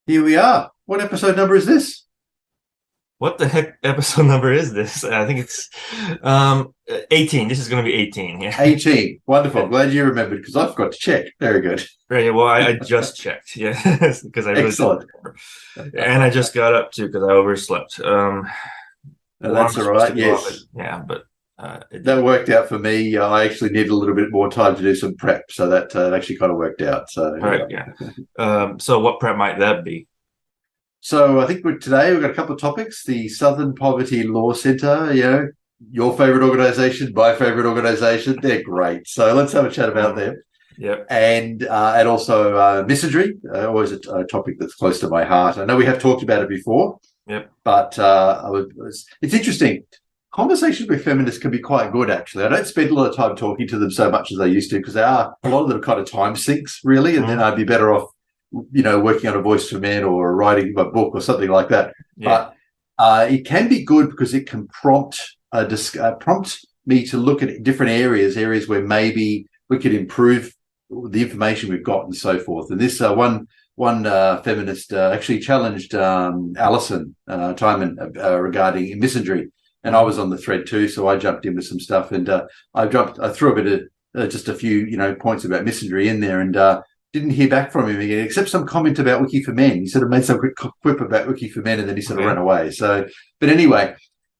Here we are. What episode number is this? What the heck episode number is this? I think it's 18. This is going to be 18. Yeah. 18. Wonderful. Yeah. I'm glad you remembered because I forgot to check. Very good. Right. Well, I just checked. Yeah. Because I really didn't Excellent. remember. And I just got up too because I overslept. No, Alarm that's was all supposed to right. go off at, Yes. yeah, but it That didn't. worked out for me. I actually needed a little bit more time to do some prep. So that actually kind of worked out. So, All right. yeah. Yeah. So what prep might that be? So I think today we've got a couple of topics. The Southern Poverty Law Centre, your favorite organization, my favorite organization. They're great. So let's have a chat about Mhm. them. Yep. And also misandry, always a topic that's close to my heart. I know we have talked about it before, Yep. but it's interesting. Conversations with feminists can be quite good, actually. I don't spend a lot of time talking to them so much as I used to because a lot of them are kind of time sinks, really, and then Mhm. I'd be better off, working on a voice for men or writing a book or something like that. Yeah. But it can be good because it can prompt me to look at different areas where maybe we could improve the information we've got and so forth. And this one feminist actually challenged Alison Timon regarding misandry, and I Mhm. was on the thread too, so I jumped in with some stuff, and I threw a bit of just a few points about misandry in there, and didn't hear back from him again, except some comment about Wiki for Men. He sort of made some quick quip about Wiki for Men, and then he sort of ran Okay. away. So, but anyway,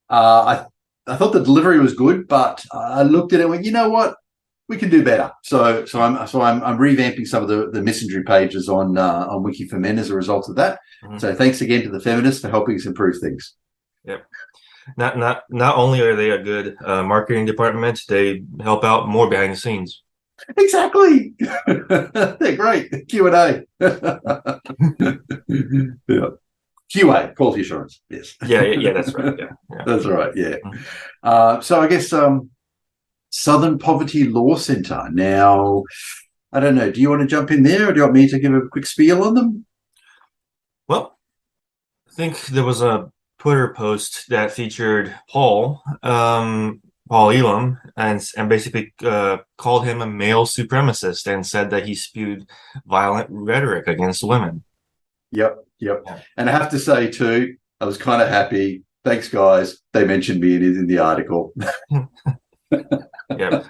I thought the delivery was good, but I looked at it and went, you know what? We can do better. So I'm revamping some of the misandry pages on Wiki for Men as a result of that. Mhm. So thanks again to the feminists for helping us improve things. Yep. Not only are they a good marketing department, they help out more behind the scenes. Exactly. They're great. Q&A. Yeah. QA, quality assurance. Yes. Yeah. Yeah. That's right. Yeah. Yeah. That's right. Yeah. Mhm. So I guess Southern Poverty Law Centre. Now, I don't know. Do you want to jump in there, or do you want me to give a quick spiel on them? Well, I think there was a Twitter post that featured Paul Elam, and basically called him a male supremacist and said that he spewed violent rhetoric against women. Yep, yep. Yeah. And I have to say too, I was kind of happy. Thanks, guys. They mentioned me in the article. Yeah.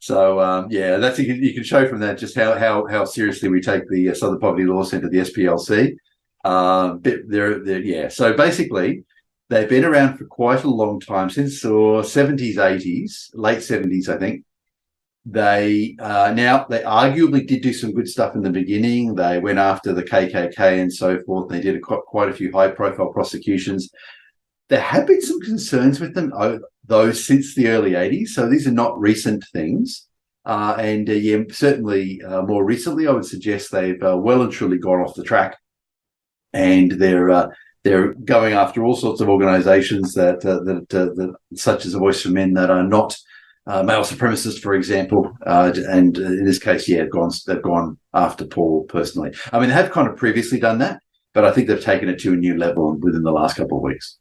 So yeah, that's you can show from that just how seriously we take the Southern Poverty Law Centre, the SPLC. They're yeah. So basically, they've been around for quite a long time since the 70s, 80s, late 70s, I think. They arguably did do some good stuff in the beginning. They went after the KKK and so forth. They did quite a few high profile prosecutions. There have been some concerns with them, though, since the early 80s. So these are not recent things. And yeah, certainly more recently, I would suggest they've well and truly gone off the track. And they're going after all sorts of organisations that such as a Voice for Men, that are not male supremacists, for example. And in this case, yeah, they've gone after Paul personally. I mean, they have kind of previously done that, but I think they've taken it to a new level within the last couple of weeks.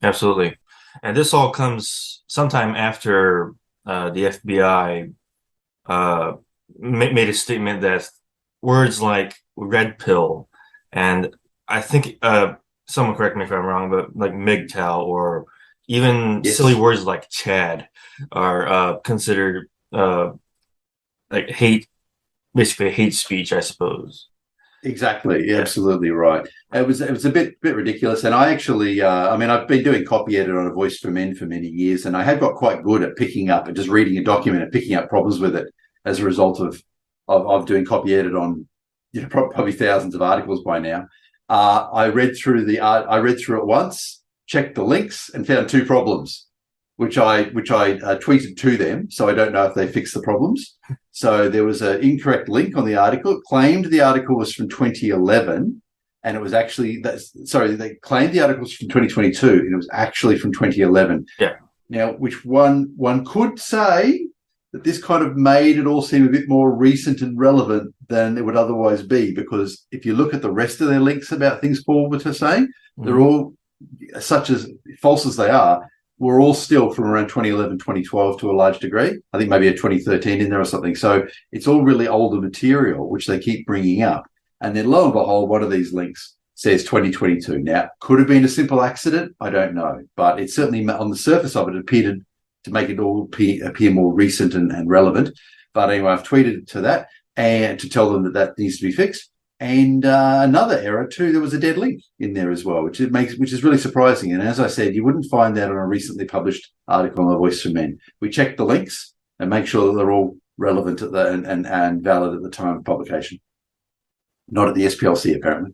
Absolutely. And this all comes sometime after the FBI made a statement that words like red pill and I think someone correct me if I'm wrong, but like MGTOW or even silly Yes. words like Chad are considered like hate, basically hate speech, I suppose. Exactly. Yeah, Yeah. absolutely right. It was a bit ridiculous, and I actually I mean I've been doing copy edit on a Voice for Men for many years, and I have got quite good at picking up and just reading a document and picking up problems with it as a result of doing copy edit on probably thousands of articles by now. I read through it once, checked the links, and found two problems, which I tweeted to them. So I don't know if they fixed the problems. So there was an incorrect link on the article. It claimed the article was from 2011, and it was actually they claimed the article was from 2022, and it was actually from 2011. Yeah. Now, which one could say that this kind of made it all seem a bit more recent and relevant than it would otherwise be, because if you look at the rest of their links about things Paul was saying, they're Mhm. all, such as false as they are, we're all still from around 2011, 2012 to a large degree. I think maybe a 2013 in there or something. So it's all really older material, which they keep bringing up. And then lo and behold, one of these links says 2022. Now, could have been a simple accident. I don't know. But it certainly, on the surface of it, appeared to make it all appear more recent and relevant. But anyway, I've tweeted to that and to tell them that needs to be fixed. And another error too, there was a dead link in there as well, which is really surprising. And as I said, you wouldn't find that on a recently published article on The Voice for Men. We check the links and make sure that they're all relevant at and valid at the time of publication. Not at the SPLC, apparently.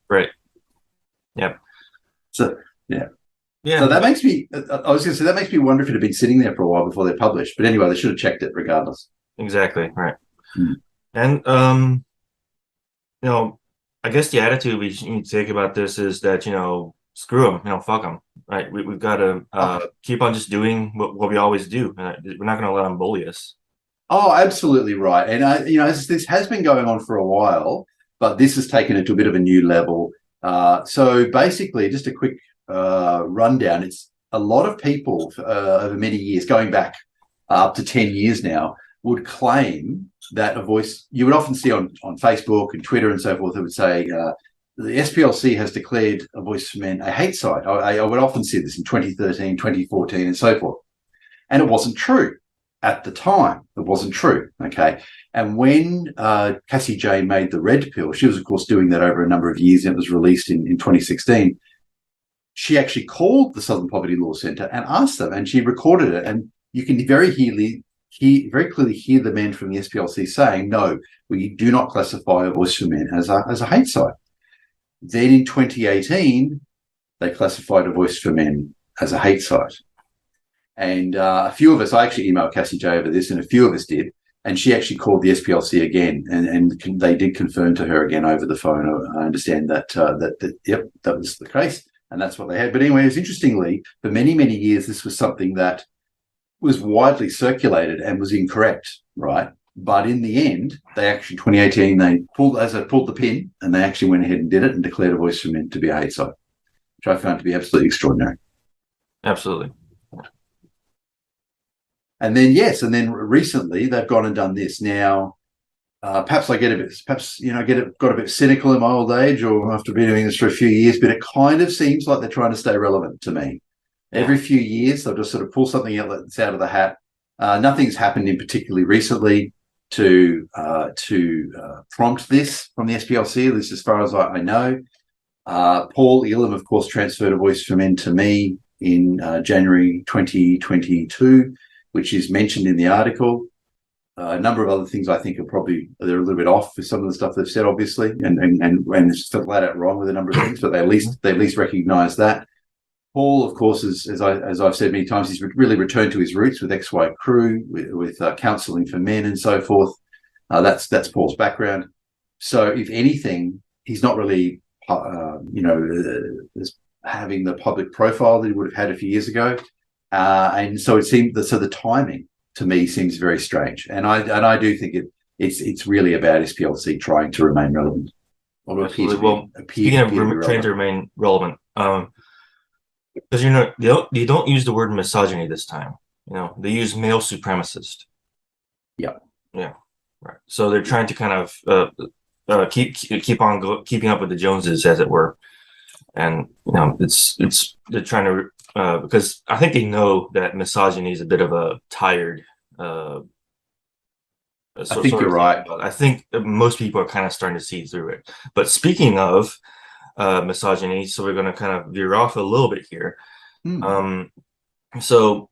Right. Yep. So yeah. Yeah. So that makes me. I was going to say that makes me wonder if it had been sitting there for a while before they're published. But anyway, they should have checked it regardless. Exactly. Right. Hmm. And I guess the attitude we need to take about this is that, screw them, fuck them, right? We've got to keep on just doing what we always do. We're not going to let them bully us. Oh, absolutely right. And, this has been going on for a while, but this has taken it to a bit of a new level. So basically, just a quick rundown. It's a lot of people over many years, going back up to 10 years now, would claim that a voice you would often see on Facebook and Twitter and so forth, it would say the SPLC has declared A Voice for Men a hate site. I would often see this in 2013, 2014 and so forth. And it wasn't true at the time. It wasn't true. Okay. And when Cassie Jane made the red pill, she was, of course, doing that over a number of years, and it was released in 2016. She actually called the Southern Poverty Law Centre and asked them, and she recorded it. And you can very clearly hear the men from the SPLC saying, no, we do not classify A Voice for Men as a hate site. Then in 2018, they classified A Voice for Men as a hate site. And a few of us, I actually emailed Cassie J over this, and a few of us did. And she actually called the SPLC again, and they did confirm to her again over the phone. I understand that, yep, that was the case, and that's what they had. But anyway, it was interestingly, for many, many years, this was something that was widely circulated and was incorrect, right? But in the end, they actually, 2018, they pulled the pin, and they actually went ahead and did it and declared A Voice for Men to be a hate site, which I found to be absolutely extraordinary. Absolutely. And then recently they've gone and done this. Now, perhaps I got a bit cynical in my old age, or after being doing this for a few years, but it kind of seems like they're trying to stay relevant to me. Yeah. Every few years, they'll just sort of pull something out that's out of the hat. Nothing's happened in particularly recently to prompt this from the SPLC, at least as far as I know. Paul Elam, of course, transferred A Voice for Men to me in January 2022, which is mentioned in the article. A number of other things I think they're a little bit off with some of the stuff they've said, obviously, and it's flat out wrong with a number of things, but they at least recognise that. Paul, of course, as I've said many times, he's really returned to his roots with XY Crew, with counselling for men and so forth. That's Paul's background. So, if anything, he's not really, having the public profile that he would have had a few years ago. And so it seemed the timing to me seems very strange, and I do think it's really about SPLC trying to remain relevant. Speaking of trying to remain relevant, because you don't use the word misogyny this time. They use male supremacist. Yeah. Right. So they're trying to kind of keeping up with the Joneses, as it were, and they're trying to. Because I think they know that misogyny is a bit of a tired. I think you're right. I think most people are kind of starting to see through it. But speaking of misogyny, so we're going to kind of veer off a little bit here. So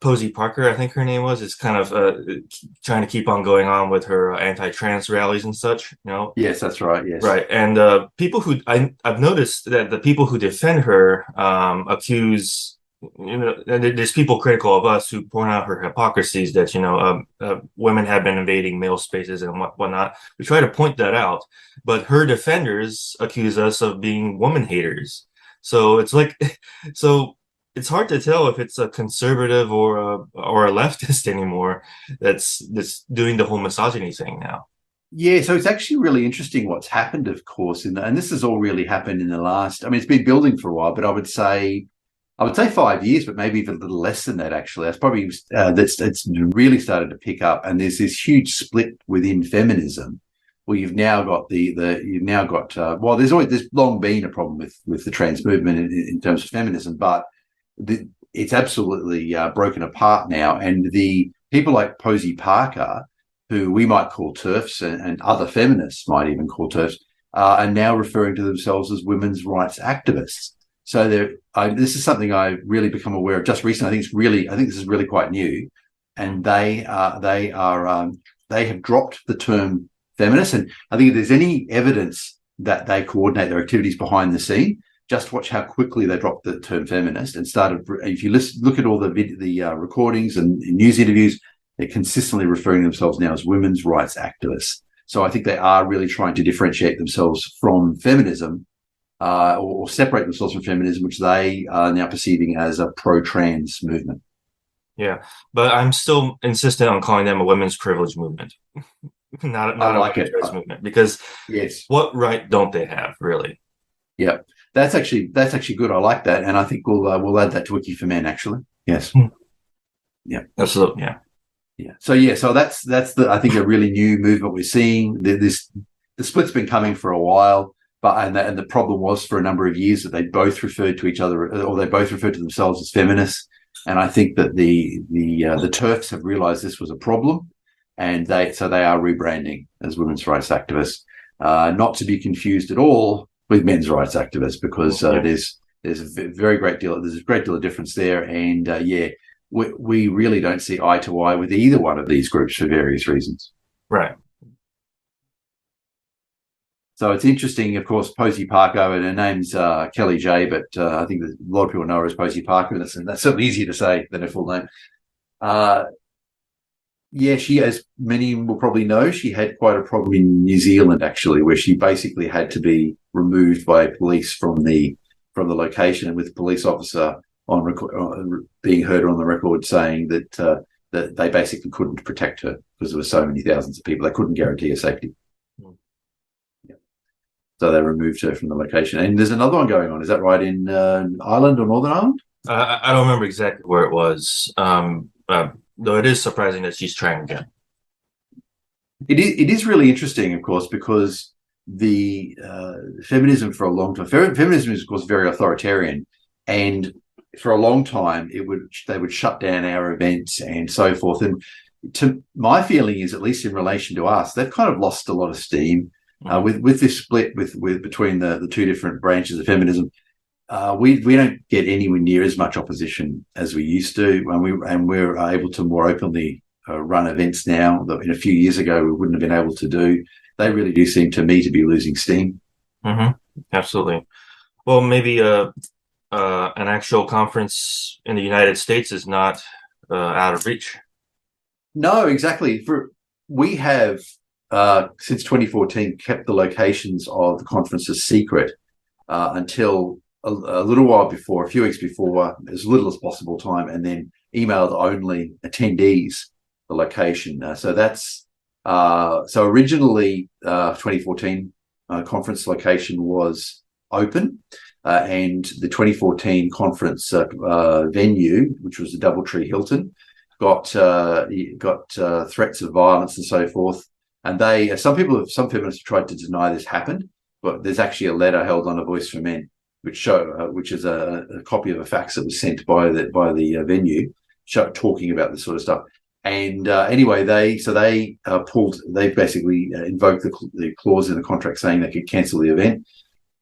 Posey Parker, I think her name was, is kind of trying to keep on going on with her anti-trans rallies and such. Yes, that's right. Yes, right. And people who I've noticed that the people who defend her accuse, and there's people critical of us who point out her hypocrisies that women have been invading male spaces and whatnot. We try to point that out, but her defenders accuse us of being woman haters. So it's like it's hard to tell if it's a conservative or a leftist anymore that's doing the whole misogyny thing now. Yeah, so it's actually really interesting what's happened, of course, and this has all really happened in the last. I mean, it's been building for a while, but I would say 5 years, but maybe even a little less than that. Actually, that's probably it's really started to pick up, and there's this huge split within feminism well, you've now got well, there's long been a problem with the trans movement in terms of feminism, but it's absolutely broken apart now. And the people like Posey Parker, who we might call TERFs, and other feminists might even call TERFs, are now referring to themselves as women's rights activists. So this is something I really become aware of just recently. I think this is really quite new, and they have dropped the term feminist. And I think if there's any evidence that they coordinate their activities behind the scene, just watch how quickly they dropped the term feminist and started. If you look at all the recordings and news interviews, they're consistently referring to themselves now as women's rights activists. So I think they are really trying to differentiate themselves from feminism, or separate themselves from feminism, which they are now perceiving as a pro-trans movement. Yeah, but I'm still insistent on calling them a women's privilege movement, not a women's rights movement, because yes, what right don't they have, really? Yeah, that's actually good. I like that, and I think we'll add that to Wiki for Men. Actually, yes, yeah, absolutely, yeah. So that's I think a really new movement we're seeing. The split's been coming for a while, but the problem was for a number of years that they both referred to each other, or they both referred to themselves as feminists. And I think that the TERFs have realised this was a problem, and they are rebranding as women's rights activists, not to be confused at all with men's rights activists, because there's a great deal of difference there, and we really don't see eye to eye with either one of these groups for various reasons. Right. So it's interesting, of course, Posey Parker, and her name's Kelly J, but I think a lot of people know her as Posey Parker, and that's certainly easier to say than her full name. She, as many will probably know, she had quite a problem in New Zealand, actually, where she basically had to be removed by police from the location, and with the police officer being heard on the record saying that they basically couldn't protect her because there were so many thousands of people, they couldn't guarantee her safety. So they removed her from the location. And there's another one going on. Is that right, in Ireland or Northern Ireland? I don't remember exactly where it was, though it is surprising that she's trying again. It is really interesting, of course, because the feminism for a long time, feminism is, of course, very authoritarian. And for a long time, they would shut down our events and so forth. And my feeling is, at least in relation to us, they've kind of lost a lot of steam. With this split between the two different branches of feminism, we don't get anywhere near as much opposition as we used to, and we're able to more openly run events now that in a few years ago we wouldn't have been able to do. They really do seem to me to be losing steam. Absolutely. Well, maybe an actual conference in the United States is not out of reach. No, exactly. We have. Since 2014, kept the locations of the conferences secret until a little while before, a few weeks before, as little as possible time, and then emailed only attendees the location. So originally, 2014 conference location was open, and the 2014 conference venue, which was the DoubleTree Hilton, got threats of violence and so forth. And some feminists have tried to deny this happened, but there's actually a letter held on a Voice for Men, which is a copy of a fax that was sent by the venue, talking about this sort of stuff. And anyway, they basically invoked the clause in the contract saying they could cancel the event.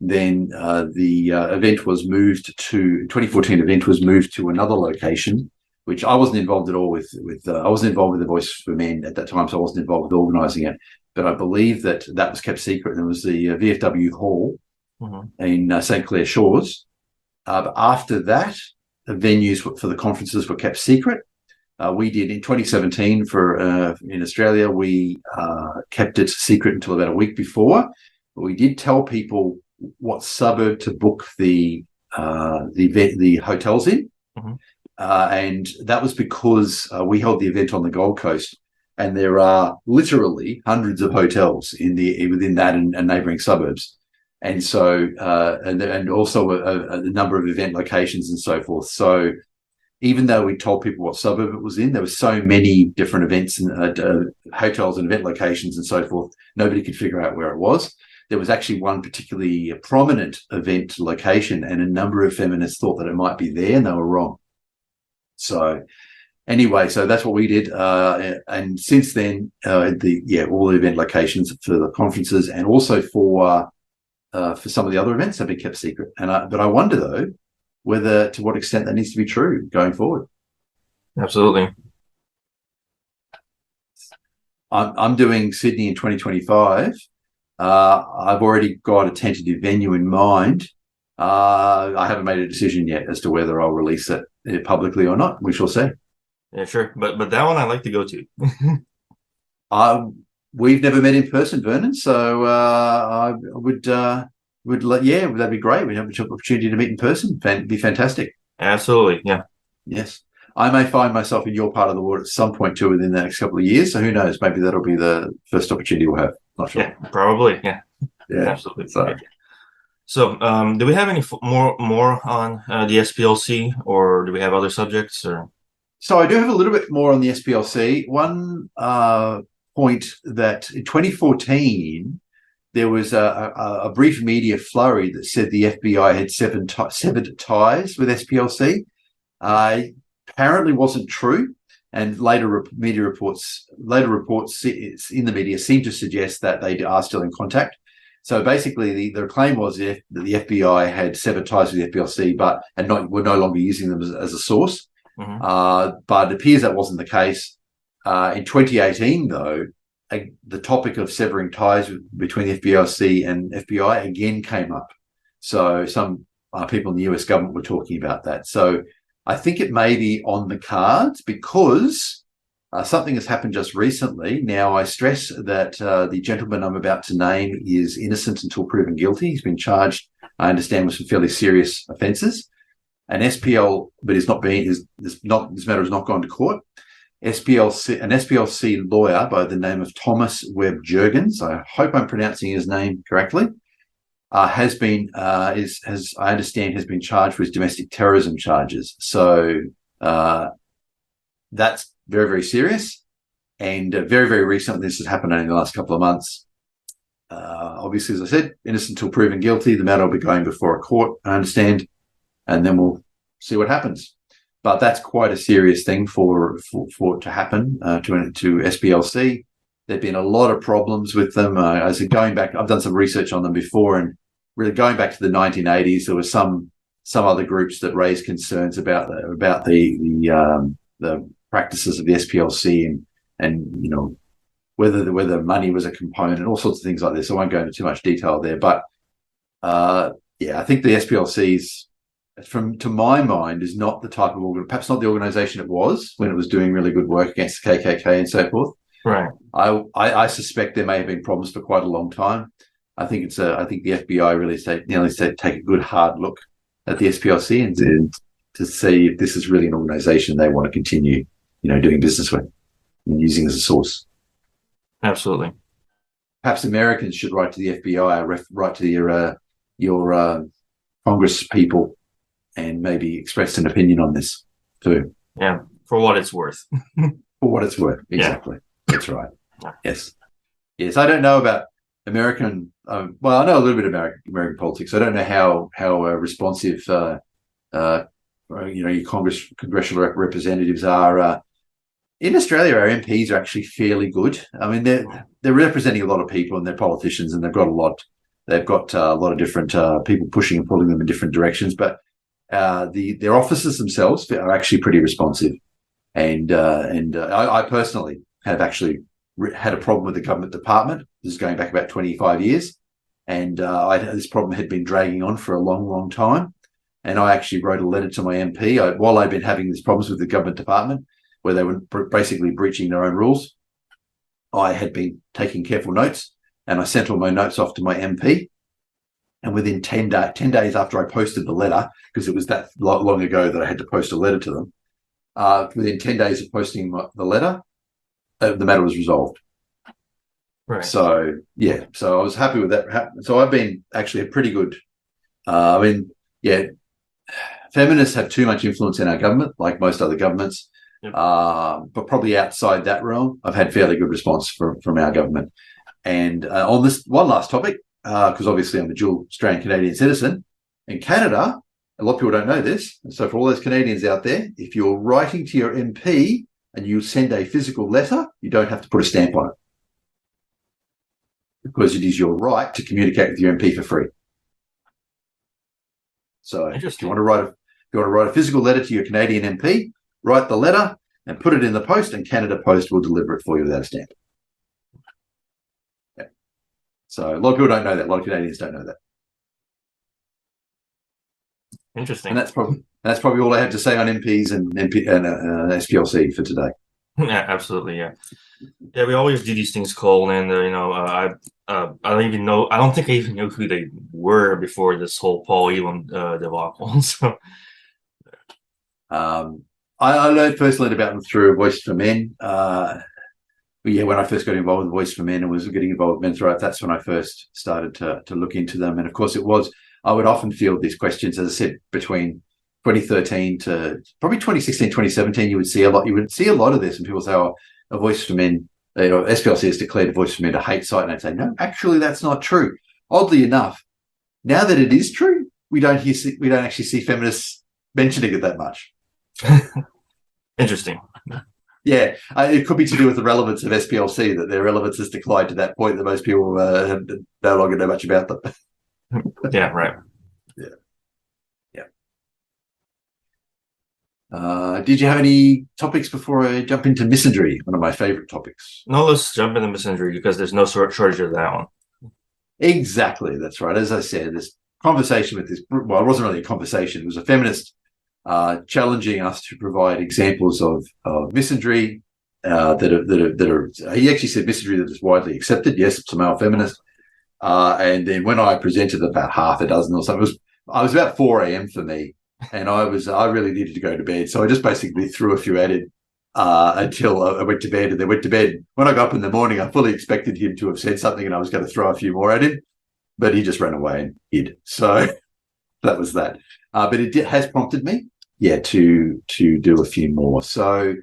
Then the event was moved to 2014 event was moved to another location, which I wasn't involved at all with. I wasn't involved with the Voice for Men at that time, so I wasn't involved with organising it. But I believe that was kept secret. And it was the VFW Hall in St. Clair Shores. But after that, the venues for the conferences were kept secret. We did in 2017 in Australia. We kept it secret until about a week before. But we did tell people what suburb to book the hotels in. And that was because we held the event on the Gold Coast, and there are literally hundreds of hotels within that and neighbouring suburbs, and so and also a number of event locations and so forth. So even though we told people what suburb it was in, there were so many different events and hotels and event locations and so forth. Nobody could figure out where it was. There was actually one particularly prominent event location, and a number of feminists thought that it might be there, and they were wrong. So anyway, so that's what we did. And since then, all the event locations for the conferences and also for some of the other events have been kept secret. But I wonder, though, to what extent that needs to be true going forward. Absolutely. I'm doing Sydney in 2025. I've already got a tentative venue in mind. I haven't made a decision yet as to whether I'll release it publicly or not. We shall see. Yeah, sure. But that one I'd like to go to. We've never met in person, Vernon. So I would that'd be great. We'd have an opportunity to meet in person. It'd be fantastic. Absolutely. Yeah. Yes. I may find myself in your part of the world at some point too within the next couple of years. So who knows? Maybe that'll be the first opportunity we'll have. Not sure. Yeah, probably. Yeah. Yeah. Absolutely. So, do we have any more on the SPLC, or do we have other subjects? Or so I do have a little bit more on the SPLC. One point that in 2014 there was a brief media flurry that said the FBI had severed ties with SPLC. Apparently wasn't true, and later reports in the media seem to suggest that they are still in contact. So basically, the claim was that the FBI had severed ties with the SPLC, were no longer using them as a source. Mm-hmm. But it appears that wasn't the case. In 2018, though, the topic of severing ties between the SPLC and FBI again came up. So some people in the US government were talking about that. So I think it may be on the cards because something has happened just recently. Now, I stress that the gentleman I'm about to name is innocent until proven guilty. He's been charged, I understand, with some fairly serious offences. An SPL, but this matter has not gone to court. An SPLC lawyer by the name of Thomas Webb Jurgens, I hope I'm pronouncing his name correctly, has been I understand, has been charged with domestic terrorism charges. So that's very, very serious, and very, very recently. This has happened only in the last couple of months. Obviously, as I said, innocent until proven guilty. The matter will be going before a court, I understand, and then we'll see what happens. But that's quite a serious thing for it to happen to SPLC. There've been a lot of problems with them. As going back, I've done some research on them before, and really going back to the 1980s, there were some other groups that raised concerns about the practices of the SPLC and whether money was a component and all sorts of things like this. I won't go into too much detail there, but I think the SPLC's, to my mind, is not the type of perhaps not the organisation it was when it was doing really good work against the KKK and so forth. Right. I suspect there may have been problems for quite a long time. I think the FBI really take a good hard look at the SPLC and to see if this is really an organisation they want to continue, doing business with and using as a source. Absolutely. Perhaps Americans should write to the FBI, write to your Congress people, and maybe express an opinion on this too. Yeah, for what it's worth. For what it's worth, exactly. Yeah. That's right. Yeah. Yes. I don't know about American. I know a little bit about American politics. I don't know how responsive your congressional representatives are. In Australia, our MPs are actually fairly good. I mean, they're representing a lot of people, and they're politicians, and they've got a lot of different people pushing and pulling them in different directions. But their officers themselves are actually pretty responsive, and I personally have actually had a problem with the government department. This is going back about 25 years, and this problem had been dragging on for a long, long time. And I actually wrote a letter to my MP while I'd been having these problems with the government department, where they were basically breaching their own rules. I had been taking careful notes, and I sent all my notes off to my MP. And within 10 days after I posted the letter, because it was that long ago that I had to post a letter to them, within 10 days of posting the letter, the matter was resolved. Right. So I was happy with that. So I've been actually a pretty good. feminists have too much influence in our government, like most other governments. Yep. But probably outside that realm, I've had fairly good response from our government. And on this one last topic, because obviously I'm a dual Australian Canadian citizen, in Canada, a lot of people don't know this. So for all those Canadians out there, if you're writing to your MP and you send a physical letter, you don't have to put a stamp on it, because it is your right to communicate with your MP for free. So if you want to write a physical letter to your Canadian MP, write the letter and put it in the post, and Canada Post will deliver it for you without a stamp. Yeah. So a lot of people don't know that. A lot of Canadians don't know that. Interesting. And that's probably all I have to say on MPs and SPLC for today. Yeah, absolutely. Yeah. Yeah, we always do these things, Cole, and I don't even know. I don't think I even knew who they were before this whole Paul Elam debacle. So, I first learned about them through Voice for Men. When I first got involved with Voice for Men and was getting involved with men's rights, that's when I first started to look into them. And of course, I would often field these questions, as I said, between 2013 to probably 2016, 2017. You would see a lot of this, and people say, "Oh, a Voice for Men, SPLC has declared a Voice for Men a hate site," and I'd say, "No, actually, that's not true." Oddly enough, now that it is true, we don't actually see feminists mentioning it that much. Interesting. Yeah, it could be to do with the relevance of SPLC, that their relevance has declined to that point that most people no longer know much about them. Yeah, right. Did you have any topics before I jump into misandry, one of my favorite topics? No, let's jump into misandry, because there's no shortage of that one. Exactly, that's right. As I said, this conversation with this, well, it wasn't really a conversation. It was a feminist challenging us to provide examples of misandry that are. He actually said misandry that is widely accepted. Yes, it's a male feminist. And then when I presented about half a dozen or something, I was about 4 a.m. for me, and I really needed to go to bed. So I just basically threw a few at him until I went to bed, and then went to bed. When I got up in the morning, I fully expected him to have said something, and I was going to throw a few more at him, but he just ran away and hid. So that was that. But it has prompted me, to do a few more. So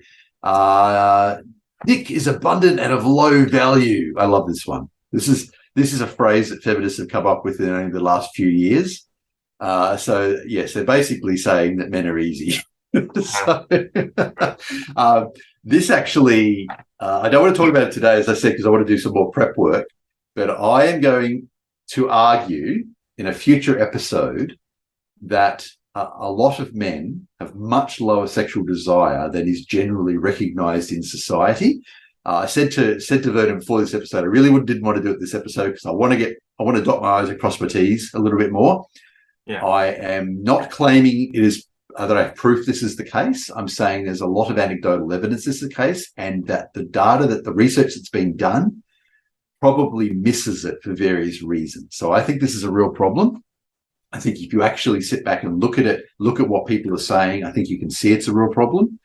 Nick is abundant and of low value. I love this one. This is a phrase that feminists have come up with in only the last few years. So they're basically saying that men are easy. This actually, I don't want to talk about it today, as I said, because I want to do some more prep work. But I am going to argue in a future episode that a lot of men have much lower sexual desire than is generally recognized in society. I said to Vernon before this episode, I really didn't want to do it this episode, because I want to dot my I's and cross my T's a little bit more. Yeah. I am not claiming it is that I have proof this is the case. I'm saying there's a lot of anecdotal evidence this is the case, and that the data, that the research that's being done probably misses it for various reasons. So I think this is a real problem. I think if you actually sit back and look at it, look at what people are saying, I think you can see it's a real problem.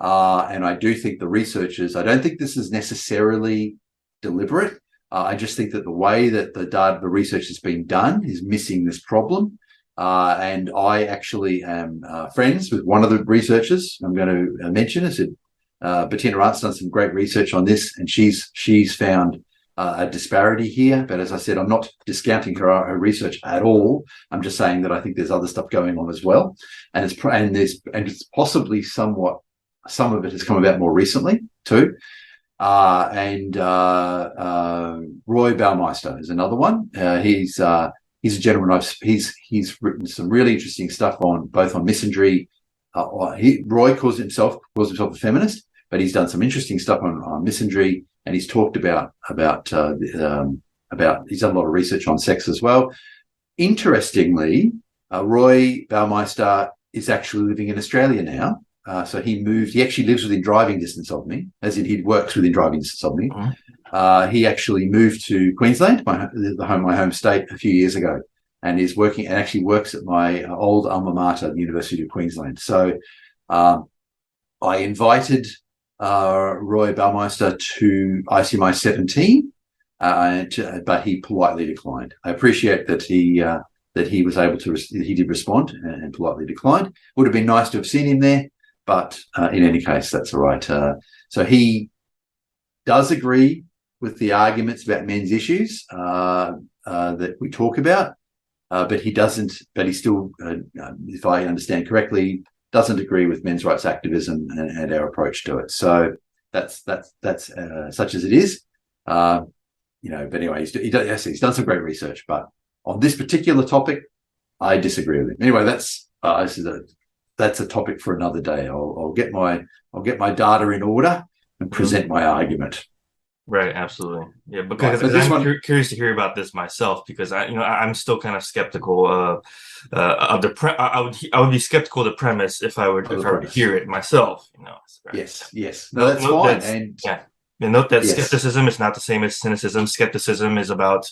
And I do think the researchers, I don't think this is necessarily deliberate. I just think that the way that the research has been done is missing this problem. And I actually am friends with one of the researchers I'm going to mention. Bettina Arndt's done some great research on this, and she's found a disparity here. But as I said, I'm not discounting her research at all. I'm just saying that I think there's other stuff going on as well, and it's possibly somewhat. Some of it has come about more recently too. And Roy Baumeister is another one. He's a gentleman. He's written some really interesting stuff both on misandry. Roy calls himself a feminist, but he's done some interesting stuff on misandry, and he's talked about he's done a lot of research on sex as well. Interestingly, Roy Baumeister is actually living in Australia now. So he actually lives within driving distance of me, as in he works within driving distance of me. He actually moved to Queensland, my home state, a few years ago, and is working and actually works at my old alma mater, the University of Queensland. So I invited Roy Baumeister to ICMI 17, but he politely declined. I appreciate that he that he was able to, he did respond and politely declined. Would have been nice to have seen him there, but in any case, that's all right. So he does agree with the arguments about men's issues that we talk about, but he doesn't. But he still, if I understand correctly, doesn't agree with men's rights activism and our approach to it. So that's such as it is. But anyway, he's done some great research, but on this particular topic, I disagree with him. Anyway, that's a topic for another day. I'll get my data in order and present my argument. Right, absolutely, yeah. Because I'm curious to hear about this myself, because I'm still kind of skeptical of the I would be skeptical of the premise if I were to hear it myself. Right? Yes. No, that's fine. And note that skepticism is not the same as cynicism. Skepticism is about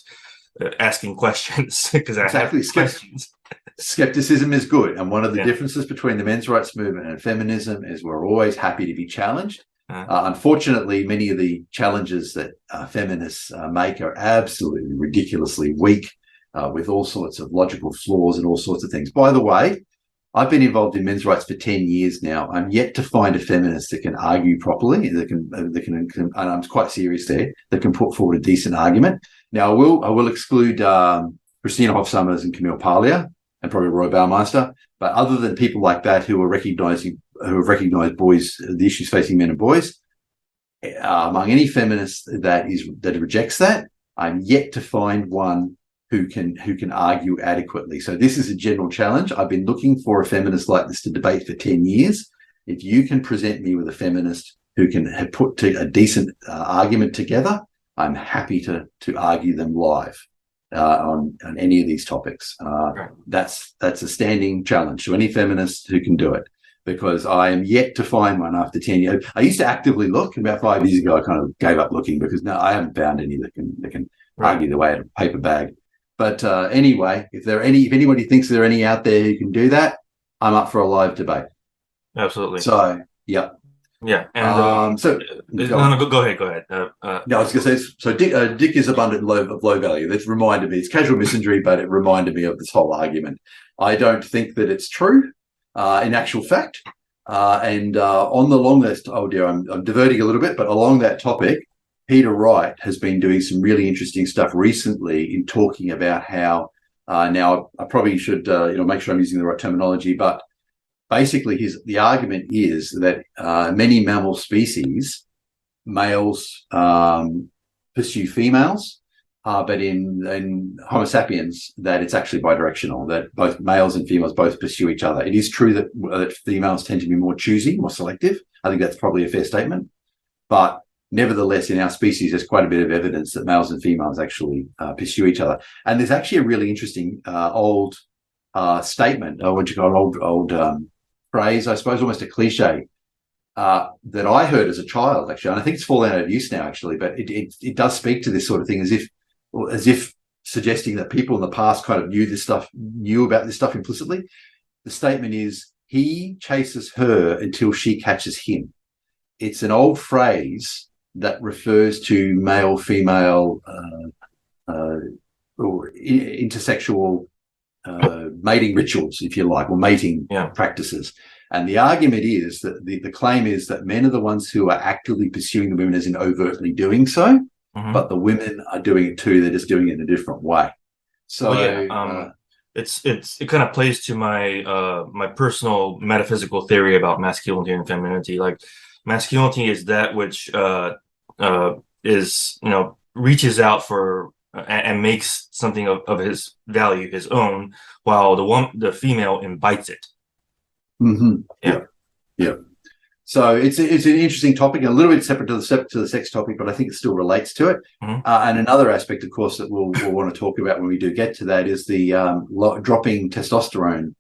asking questions because exactly. I have questions. Skepticism is good, and one of the differences between the men's rights movement and feminism is we're always happy to be challenged. Unfortunately, many of the challenges that feminists make are absolutely ridiculously weak, with all sorts of logical flaws and all sorts of things. By the way, I've been involved in men's rights for 10 years now. I'm yet to find a feminist that can argue properly, that can, and I'm quite serious there, that can put forward a decent argument. Now, I will exclude Christina Hoff Sommers and Camille Paglia and probably Roy Baumeister, but other than people like that who have recognized boys, the issues facing men and boys, among any feminist that rejects that, I'm yet to find one who can argue adequately. So this is a general challenge. I've been looking for a feminist like this to debate for 10 years. If you can present me with a feminist who can put a decent argument together, I'm happy to argue them live on any of these topics. Right. That's a standing challenge to any feminist who can do it, because I am yet to find one after 10 years. I used to actively look. About 5 years ago, I kind of gave up looking because I haven't found any that can argue the way out of a paper bag. But anyway, if anybody thinks there are any out there who can do that, I'm up for a live debate. Absolutely. So, yeah. Yeah. And go ahead. No, I was going to say, so Dick is abundant of low value. That's reminded me. It's casual misandry, but it reminded me of this whole argument. I don't think that it's true in actual fact. And on the long list, oh dear, I'm diverting a little bit, but along that topic, Peter Wright has been doing some really interesting stuff recently in talking about how, now I probably should make sure I'm using the right terminology, but basically the argument is that many mammal species, males pursue females, but in Homo sapiens, that it's actually bidirectional, that both males and females both pursue each other. It is true that females tend to be more choosy, more selective. I think that's probably a fair statement, but nevertheless, in our species, there's quite a bit of evidence that males and females actually pursue each other. And there's actually a really interesting old statement, or what you call an old phrase, I suppose, almost a cliche, that I heard as a child, actually. And I think it's fallen out of use now, actually, but it does speak to this sort of thing, as if suggesting that people in the past kind of knew about this stuff implicitly. The statement is, he chases her until she catches him. It's an old phrase that refers to male-female or intersexual mating rituals, if you like, or mating practices. And the argument is that the claim is that men are the ones who are actively pursuing the women, as in overtly doing so, but the women are doing it too. They're just doing it in a different way. So it kind of plays to my personal metaphysical theory about masculinity and femininity. Like, masculinity is that which is reaches out for and makes something of his value his own, while the female invites it. Yeah. So it's an interesting topic, a little bit separate to the sex topic, but I think it still relates to it. And another aspect, of course, that we'll want to talk about when we do get to that is the dropping testosterone,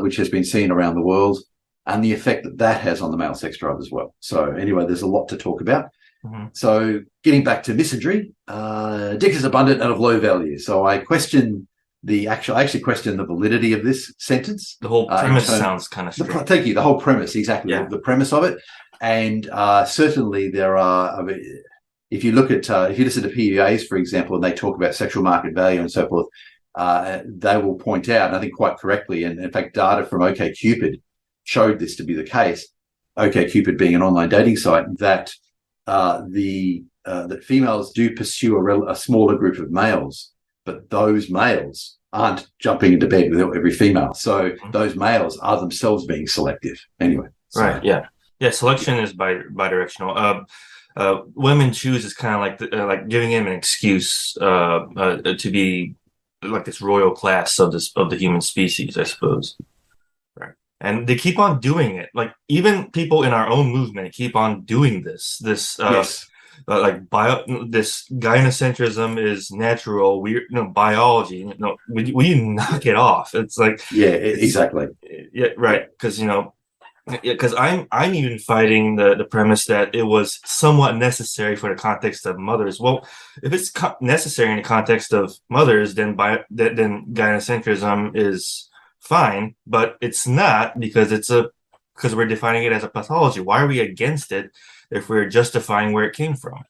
which has been seen around the world, and the effect that has on the male sex drive as well. So anyway, there's a lot to talk about. So getting back to misandry, Dick is abundant and of low value. So I question I actually question the validity of this sentence. The whole premise sounds kind of strange. Thank you. The whole premise, exactly. The premise of it. And certainly there are, if you listen to PDAs, for example, and they talk about sexual market value and so forth, they will point out, and I think quite correctly, and in fact, data from OkCupid showed this to be the case. OkCupid being an online dating site, that that females do pursue a smaller group of males, but those males aren't jumping into bed with every female. So those males are themselves being selective. Anyway. Right. Yeah. Yeah. Selection is bidirectional. Women choose is kind of like giving him an excuse to be like this royal class of the human species, I suppose. Right. And they keep on doing it. Like even people in our own movement keep on doing this. Yes. This gynocentrism is natural. Biology. Will you knock it off? It's like exactly. Yeah, right. Because because I'm even fighting the premise that it was somewhat necessary for the context of mothers. Well, if it's necessary in the context of mothers, then gynocentrism is fine, but it's not because because we're defining it as a pathology. Why are we against it if we're justifying where it came from?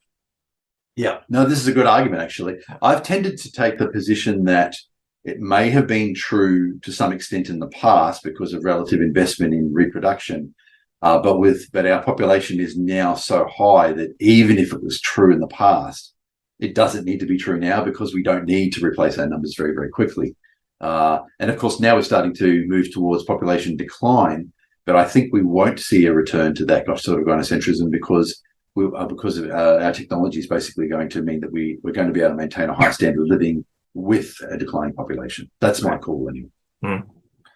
Yeah, no, this is a good argument, actually. I've tended to take the position that it may have been true to some extent in the past because of relative investment in reproduction, but our population is now so high that even if it was true in the past, it doesn't need to be true now because we don't need to replace our numbers very, very quickly. And of course, now we're starting to move towards population decline, but I think we won't see a return to that sort of gynocentrism because of our technology is basically going to mean that we're going to be able to maintain a high standard of living with a declining population. That's my call anyway.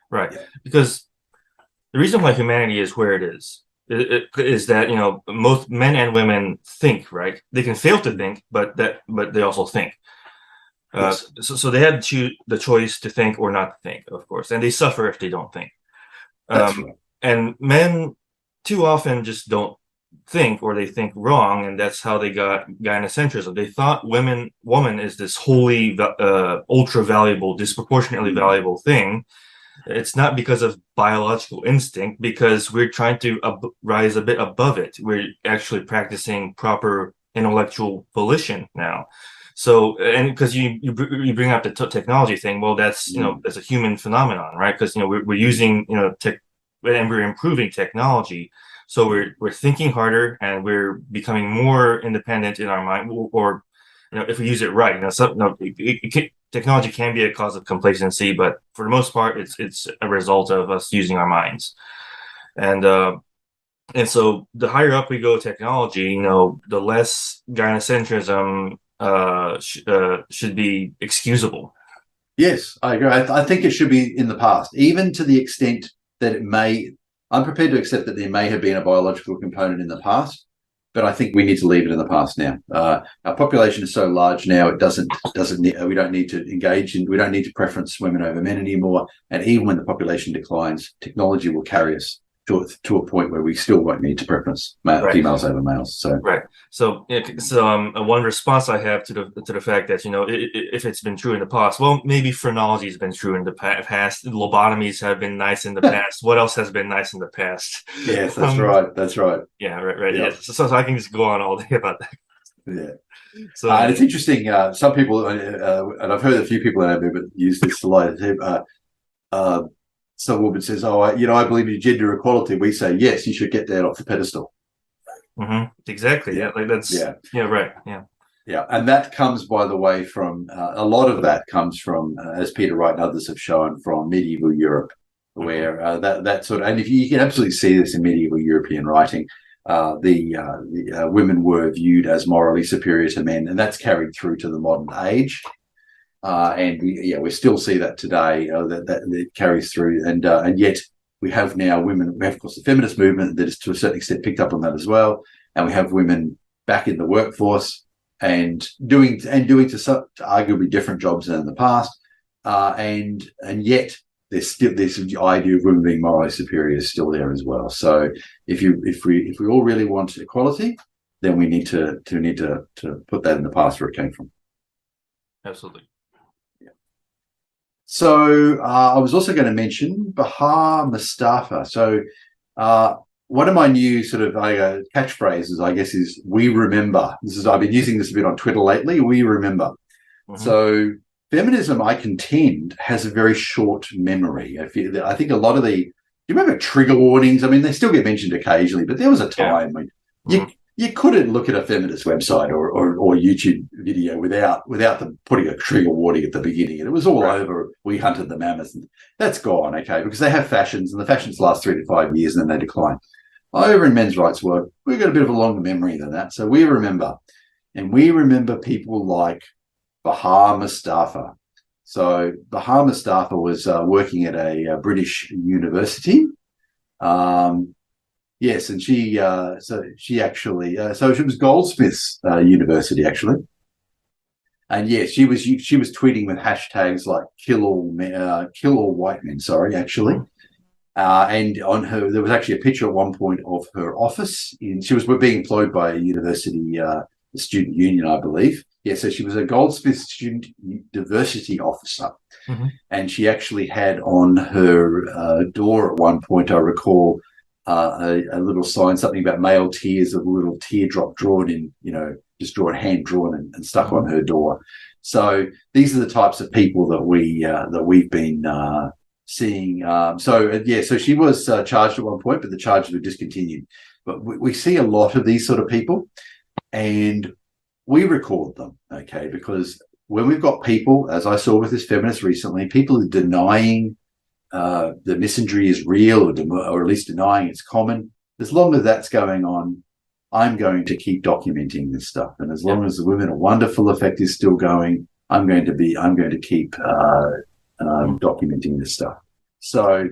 Right. Yeah. Because the reason why humanity is where it is that, most men and women think, right? They can fail to think, but they also think. Yes. So they had the choice to think or not to think, of course, and they suffer if they don't think. That's right. And men too often just don't think, or they think wrong, and that's how they got gynocentrism. They thought woman is this wholly ultra valuable, disproportionately valuable thing. It's not because of biological instinct, because we're trying to rise a bit above it. We're actually practicing proper intellectual volition now. So, and because you bring up the technology thing, well, that's that's a human phenomenon, right? Because we're using tech, and we're improving technology. So we're thinking harder and we're becoming more independent in our mind, or if we use it right. Technology can be a cause of complacency, but for the most part, it's a result of us using our minds. And so the higher up we go technology, the less gynocentrism should be excusable. Yes, I agree. I think it should be in the past, even to the extent that it may. I'm prepared to accept that there may have been a biological component in the past, but I think we need to leave it in the past now. Our population is so large now; we don't need to engage in. We don't need to preference women over men anymore. And even when the population declines, technology will carry us to a point where we still won't need to preference females over males. So right. So one response I have to the fact that if it's been true in the past, well, maybe phrenology has been true in the past. Lobotomies have been nice in the past. What else has been nice in the past? Yes, that's right. That's right. Yeah, right. Yeah. So I can just go on all day about that. Yeah. So and it's interesting. Some people, and I've heard a few people in our movement use this a lot. Some woman says, "Oh, I believe in gender equality." We say, "Yes, you should get that off the pedestal." Exactly. Yeah. Like that's. Yeah. Right. Yeah. Yeah, and that comes, by the way, from a lot of that comes from, as Peter Wright and others have shown, from medieval Europe, where that sort of, and if you can absolutely see this in medieval European writing, the women were viewed as morally superior to men, and that's carried through to the modern age. And we still see that today. That it carries through, and yet we have now women. We have, of course, the feminist movement that is to a certain extent picked up on that as well, and we have women back in the workforce and doing to arguably different jobs than in the past, and yet there's still this idea of women being morally superior is still there as well. So if we all really want equality, then we need to put that in the past where it came from. Absolutely. So I was also going to mention Baha Mustafa. So one of my new sort of catchphrases, I guess, is "We remember." I've been using this a bit on Twitter lately. We remember. So feminism, I contend, has a very short memory. I think a lot of you remember trigger warnings? I mean, they still get mentioned occasionally, but there was a time when you couldn't look at a feminist website or YouTube video without them putting a trigger warning at the beginning. And it was all over. We hunted the mammoth. And that's gone, okay, because they have fashions, and the fashions last 3 to 5 years and then they decline. Over in men's rights work, we've got a bit of a longer memory than that. So we remember people like Bahar Mustafa. So Bahar Mustafa was working at a British university. Yes, and she was Goldsmiths University actually, and yes, she was tweeting with hashtags like kill all white men. Sorry, actually, and on her there was actually a picture at one point of her office. She was being employed by a university student union, I believe. Yeah, so she was a Goldsmiths student diversity officer, and she actually had on her door at one point, I recall, a little sign, something about male tears, a little teardrop drawn in, just hand drawn and stuck on her door. So these are the types of people that we've been seeing. So she was charged at one point, but the charges were discontinued. But we see a lot of these sort of people, and we record them, okay, because when we've got people, as I saw with this feminist recently, people are denying the misandry is real, or at least denying it's common. As long as that's going on, I'm going to keep documenting this stuff, and as long as the Women Are Wonderful effect is still going, I'm going to keep documenting this stuff. So,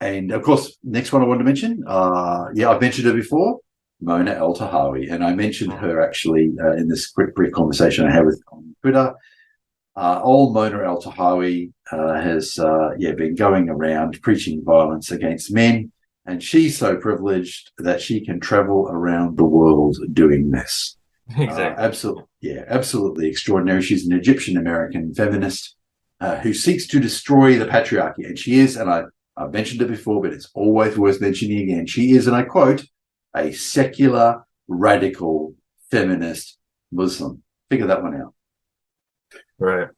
and of course, next one I wanted to mention, I've mentioned her before, Mona El-Tahawi, and I mentioned her actually in this quick brief conversation I had with on Twitter. Old Mona El-Tahawi has been going around preaching violence against men, and she's so privileged that she can travel around the world doing this. Exactly. Absolutely extraordinary. She's an Egyptian American feminist who seeks to destroy the patriarchy, and she is, and I've mentioned it before, but it's always worth mentioning again. She is, and I quote, a secular, radical, feminist Muslim. Figure that one out. Right.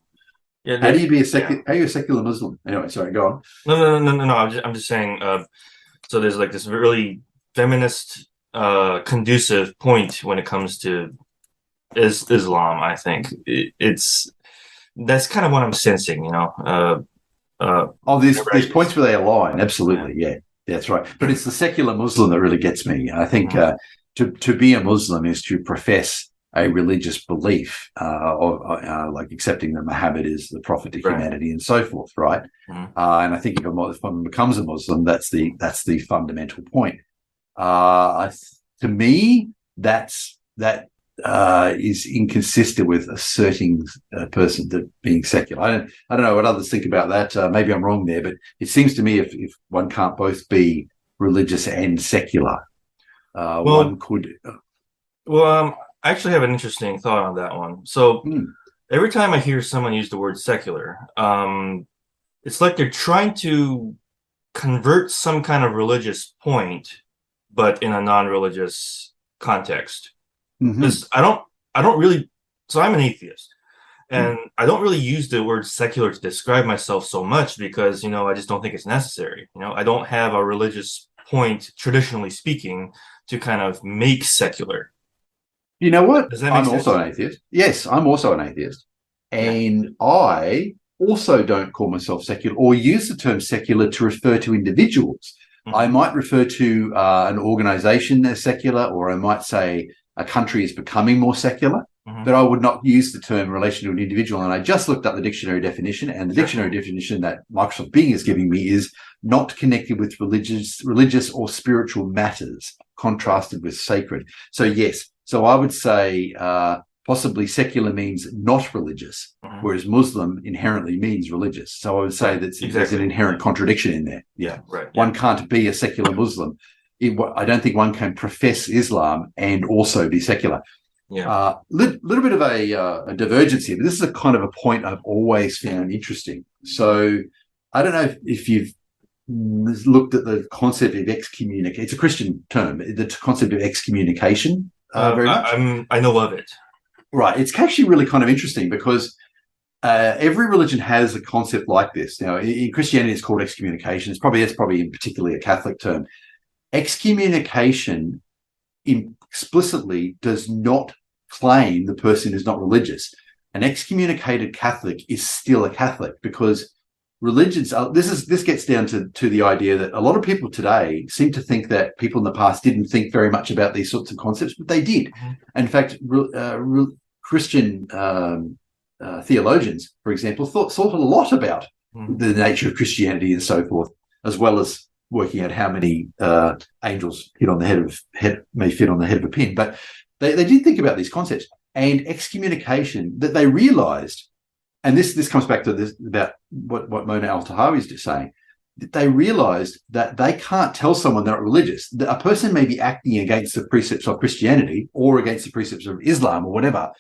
Yeah. How do you be a secular Muslim? Anyway, sorry, go on. No. I'm just saying. So there's like this really feminist, conducive point when it comes to Islam. I think that's kind of what I'm sensing. There's points where they align. Absolutely, yeah. That's right. But it's the secular Muslim that really gets me. I think to be a Muslim is to profess a religious belief, like accepting that Muhammad is the prophet to humanity and so forth, right? And I think if one becomes a Muslim, that's the fundamental point. To me, that is inconsistent with asserting a person that being secular. I don't know what others think about that. Maybe I'm wrong there, but it seems to me if one can't both be religious and secular, one could. I actually have an interesting thought on that one. So every time I hear someone use the word secular, it's like they're trying to convert some kind of religious point, but in a non-religious context. Because I don't really, so I'm an atheist, and I don't really use the word secular to describe myself so much because, I just don't think it's necessary. I don't have a religious point, traditionally speaking, to kind of make secular. You know what? Does that make sense? Also an atheist. Yes, I'm also an atheist. And I also don't call myself secular or use the term secular to refer to individuals. I might refer to an organization as secular, or I might say a country is becoming more secular, but I would not use the term in relation to an individual. And I just looked up the dictionary definition, and the dictionary definition that Microsoft Bing is giving me is not connected with religious or spiritual matters, contrasted with sacred. So yes, so I would say possibly secular means not religious, whereas Muslim inherently means religious. So I would say that there's an inherent contradiction in there. Yeah, right. One can't be a secular Muslim. I don't think one can profess Islam and also be secular. Yeah, little bit of a divergence here, but this is a kind of a point I've always found interesting. So I don't know if you've looked at the concept of excommunication. It's a Christian term, the concept of excommunication. Very much. I know of it. Right. It's actually really kind of interesting because every religion has a concept like this. Now, in Christianity, it's called excommunication. It's probably in particularly a Catholic term. Excommunication explicitly does not claim the person is not religious. An excommunicated Catholic is still a Catholic, because religions this gets down to the idea that a lot of people today seem to think that people in the past didn't think very much about these sorts of concepts, but they did. In fact, Christian theologians, for example, thought a lot about the nature of Christianity and so forth, as well as working out how many angels may fit on the head of a pin. But they did think about these concepts, and excommunication, that they realized, and this comes back to this about what Mona Al-Tahawi is just saying, that they realized that they can't tell someone they're not religious. That a person may be acting against the precepts of Christianity or against the precepts of Islam or whatever,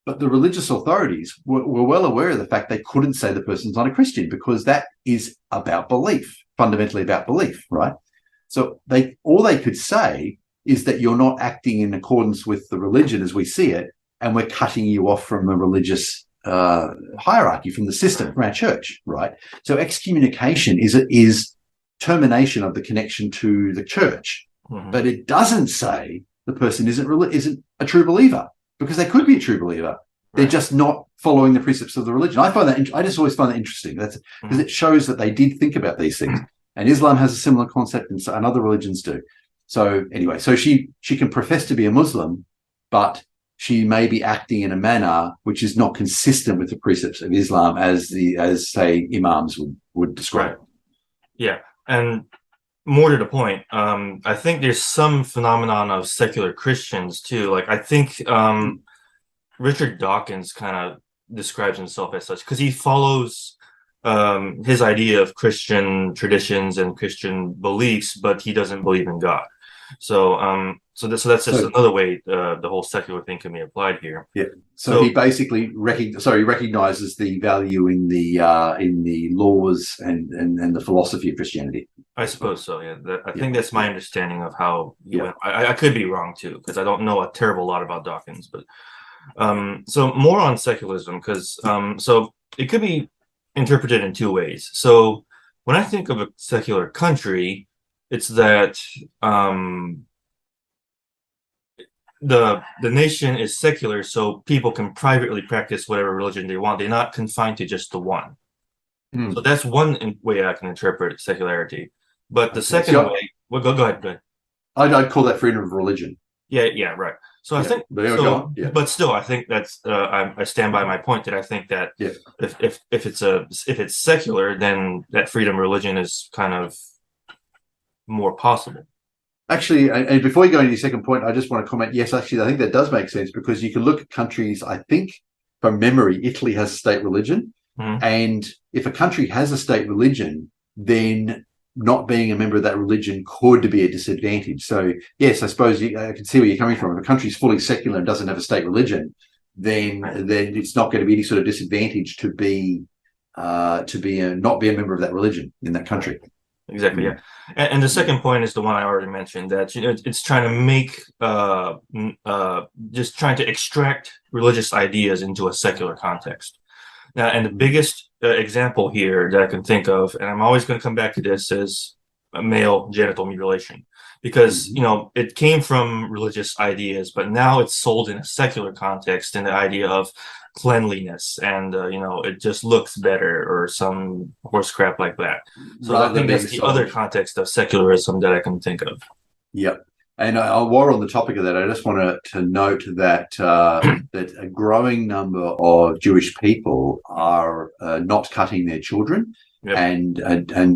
but the religious authorities were well aware of the fact they couldn't say the person's not a Christian, because that is about belief, fundamentally about belief, right? So all they could say is that you're not acting in accordance with the religion as we see it, and we're cutting you off from a religious hierarchy, from the system, from our church, right? So excommunication is termination of the connection to the church, but it doesn't say the person isn't a true believer, because they could be a true believer. They're just not following the precepts of the religion. I just always find that interesting. That's because it shows that they did think about these things, and Islam has a similar concept, and other religions do. So anyway, so she can profess to be a Muslim, but she may be acting in a manner which is not consistent with the precepts of Islam, as say imams would describe. Right. Yeah, and more to the point, I think there's some phenomenon of secular Christians too. Like, I think Richard Dawkins kind of describes himself as such, because he follows his idea of Christian traditions and Christian beliefs, but he doesn't believe in God. So that's just another way the whole secular thing can be applied here. Yeah. So he basically recognizes the value in the laws and the philosophy of Christianity. I suppose so. Yeah. I think that's my understanding of how he went. I could be wrong too, because I don't know a terrible lot about Dawkins. But so more on secularism, because so it could be interpreted in two ways. So when I think of a secular country, it's that the nation is secular, so people can privately practice whatever religion they want. They're not confined to just the one. So that's one way I can interpret secularity. But the second way, well, go ahead. I'd call that freedom of religion. Yeah, right. So I think, but still, I think that's I stand by my point that I think that if it's secular, then that freedom of religion is kind of more possible. Actually, and before you go into your second point, I just want to comment. Yes, actually, I think that does make sense, because you can look at countries. I think from memory, Italy has a state religion, and if a country has a state religion, then not being a member of that religion could be a disadvantage. So yes, I suppose I can see where you're coming from. If a country is fully secular and doesn't have a state religion, then it's not going to be any sort of disadvantage to not be a member of that religion in that country. Exactly. Yeah. And the second point is the one I already mentioned, that it's trying to make just trying to extract religious ideas into a secular context. Now, and the biggest example here that I can think of, and I'm always going to come back to this, is male genital mutilation, because it came from religious ideas, but now it's sold in a secular context in the idea of cleanliness, and it just looks better, or some horse crap like that. So I think that's the other context of secularism that I can think of. Yep. And while we're on the topic of that, I just want to note that that a growing number of Jewish people are not cutting their children, and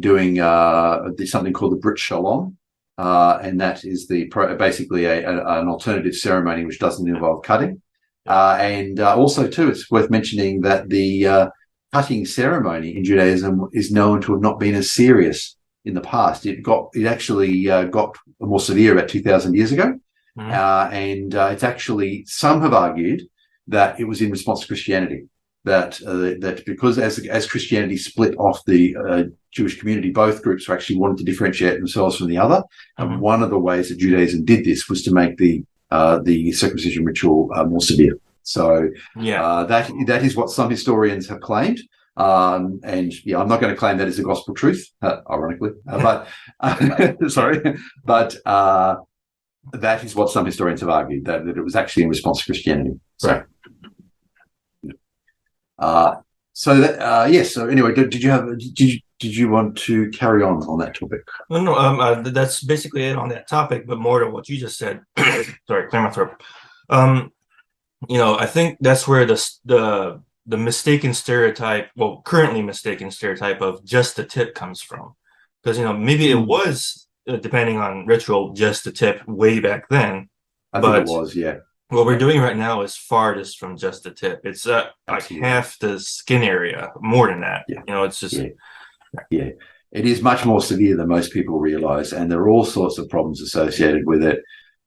doing something called the Brit Shalom, and that is basically an alternative ceremony which doesn't involve cutting. And also, too, it's worth mentioning that the cutting ceremony in Judaism is known to have not been as serious in the past. It actually got more severe about 2,000 years ago. And it's actually, some have argued that it was in response to Christianity, that because as Christianity split off the Jewish community, both groups actually wanted to differentiate themselves from the other. And one of the ways that Judaism did this was to make the circumcision ritual more severe. So Yeah. that is what some historians have claimed. And yeah, I'm not going to claim that is a gospel truth, ironically, but sorry, but that is what some historians have argued, that it was actually in response to Christianity. So, Right. Yes. So anyway, did you want to carry on that topic? No, that's basically it on that topic, but more to what you just said. Sorry, clear my throat. I think that's where the mistaken stereotype, well, currently mistaken stereotype of just the tip comes from. Because, maybe it was, depending on ritual, just the tip way back then. I think it was, yeah. What we're doing right now is farthest from just the tip. It's like half the skin area, more than that. Yeah. It's just... Yeah. It is much more severe than most people realize, and there are all sorts of problems associated with it.